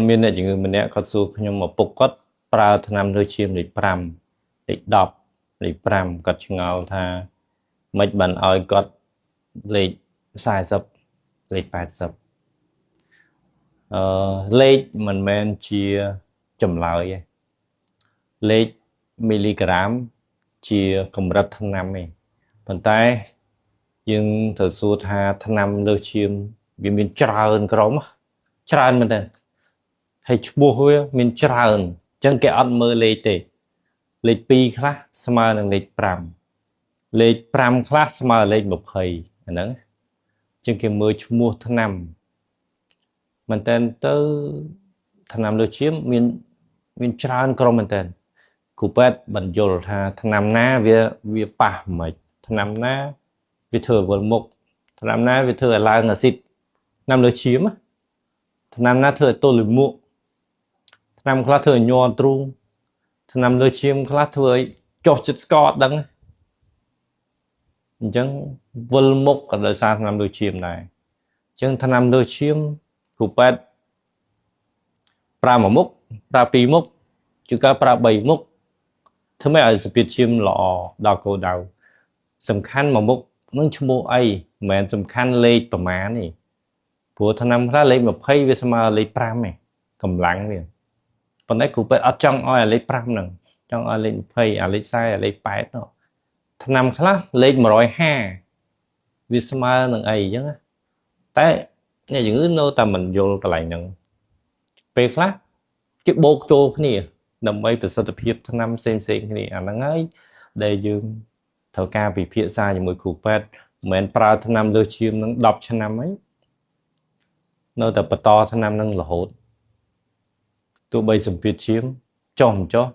មានអ្នកជំងឺម្នាក់គាត់សួរខ្ញុំមកពុកគាត់ប្រើថ្នាំលើឈាមលេខ5លេខ10លេខ5គាត់ឆ្ងល់ថាមិនបានឲ្យគាត់លេខ40លេខ80លេខមិនមែនជាចម្លើយទេលេខមីលីក្រាមជាកម្រិតថ្នាំទេប៉ុន្តែយើងត្រូវសួរថាថ្នាំលើឈាមវាមានច្រើនក្រុមច្រើនមែនទេហើយឈ្មោះវាមានច្រើនអញ្ចឹងគេអត់មើលលេខទេលេខ2ខ្លះស្មើនឹងលេខ5លេខ5ខ្លះស្មើលេខ20អាហ្នឹងអញ្ចឹងគេមើលឈ្មោះថ្នាំមែនតើទៅថ្នាំលើឈាមមានច្រើនក្រុមមែនតើគ្រូពេទ្យបញ្យល់ថាថ្នាំណាវាប៉ះមិនថ្នាំណាវាធ្វើឲ្យវិលមុខថ្នាំណាវាធ្វើឲ្យឡើងអាស៊ីតថ្នាំលើឈាមថ្នាំណាធ្វើឲ្យទល់លាមកថ្នាំខ្លះធ្វើឲ្យញ័រទ្រូងថ្នាំលើឈាមខ្លះធ្វើឲ្យចុះចិត្តស្ករអត់ដឹងអញ្ចឹងវិលមុខក៏ដោយសារថ្នាំលើឈាមដែរអញ្ចឹងថ្នាំលើឈាមគ្រូពេទ្យប្រើមួយមុខប្រើពីរមុខជួនកាលប្រើ3មុខធ្វើម៉េចឲ្យសម្ពាធឈាមល្អដល់គោលដៅសំខាន់មួយមុខនឹងឈ្មោះអីមិនមែនសំខាន់លេខប្រមាណទេព្រោះថ្នាំខ្លះលេខ20វាស្មើលេខ5ទេកម្លាំងវាប៉ុន្តែគ្រូពេទ្យអត់ចង់ឲ្យលេខ5ហ្នឹងចង់ឲ្យលេខ20លេខ40លេខ8នោះថ្នាំខ្លះលេខ150វាស្មើនឹងអីអញ្ចឹងតែអ្នកជំងឺនៅតែមិនយល់កន្លែងហ្នឹងពេលខ្លះគេបូកចូលគ្នាដើម្បីប្រសិទ្ធភាពថ្នាំផ្សេងគ្នាអាហ្នឹងហើយដែលយើងត្រូវការពិភាក្សាជាមួយគ្រូពេទ្យមិនមែនប្រើថ្នាំលើឈាមនឹង10ឆ្នាំអីនៅតែបន្តថ្នាំនឹងរហូតទោះបីសម្ពាធឈាមចុះមិនចុះ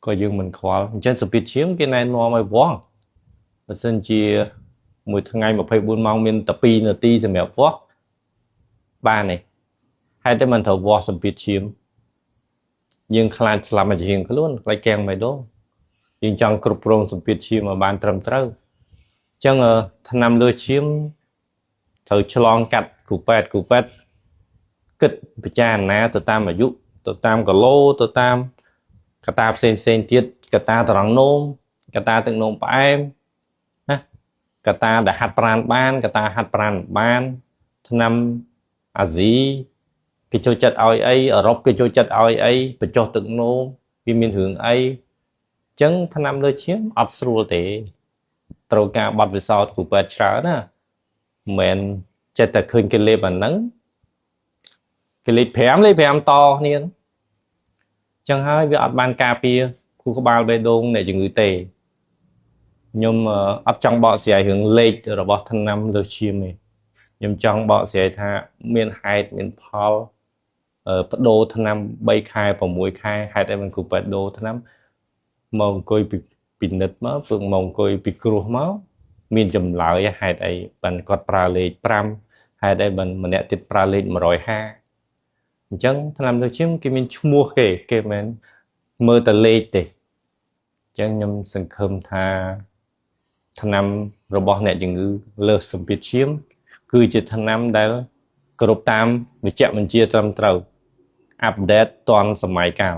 ក៏យើងមិនខ្វល់អញ្ចឹងសម្ពាធឈាមគេណែនាំឲ្យវាស់បើសិនជាមួយថ្ងៃ24ម៉ោងមានតែ2នាទីសម្រាប់វាស់បានទេហើយតែមិនត្រូវវាស់សម្ពាធឈាមយើងខ្លាចស្លាប់មកជាងខ្លួនខ្លាចកាំងមិនដងយើងចង់គ្រប់គ្រងសម្ពាធឈាមឲ្យបានត្រឹមត្រូវអញ្ចឹងថ្នាំលើឈាមត្រូវឆ្លងកាត់គ្រូពេទ្យគិតពិចារណាទៅតាមអាយុទៅតាមគីឡូទៅតាមកត្តាផ្សេងទៀតកត្តាត្រង់នោមកត្តាទឹកនោមផ្អែមណាកត្តាដែលហាត់ប្រាណបានកត្តាហាត់ប្រាណបានថ្នាំអាស៊ីគេចូលចិត្តឲ្យអីអឺរ៉ុបគេចូលចិត្តឲ្យអីបញ្ចុះទឹកនោមវាមានរឿងអីអញ្ចឹងថ្នាំលើឈាមអត់ស្រួលទេត្រូវការបត់ពិសោធន៍គ្រូពេទ្យច្រើនណាមិនមែនចិត្តតែឃើញគេលេបអាហ្នឹងគេលេខ5តគ្នាអញ្ចឹងហើយវាអត់បានការពារខួរក្បាលបេះដូងអ្នកជំងឺទេខ្ញុំអត់ចង់បកស្រាយរឿងលេខរបស់ថ្នាំលើឈាមទេខ្ញុំចង់បកស្រាយថាមានហេតុមានផលបដូរថ្នាំ3ខែ6ខែហេតុអីមិនគ្រូពេទ្យដូរថ្នាំមកអង្គុយពិនិត្យមកព្រឹកមកអង្គុយពិគ្រោះមកមានចម្លើយហេតុអីបានគាត់ប្រើលេខ5ហេតុអីបានម្នាក់ទៀតប្រើលេខ150អញ្ចឹងថ្នាំលើឈាមគេមានឈ្មោះគេមិនមើលតែលេខទេអញ្ចឹងខ្ញុំសង្ឃឹមថាថ្នាំរបស់អ្នកជំងឺលើសសម្ពាធឈាមគឺជាថ្នាំដែលគ្រប់តាមវិជ្ជបញ្ជាត្រឹមត្រូវអាប់ដេតទាន់សម័យកាល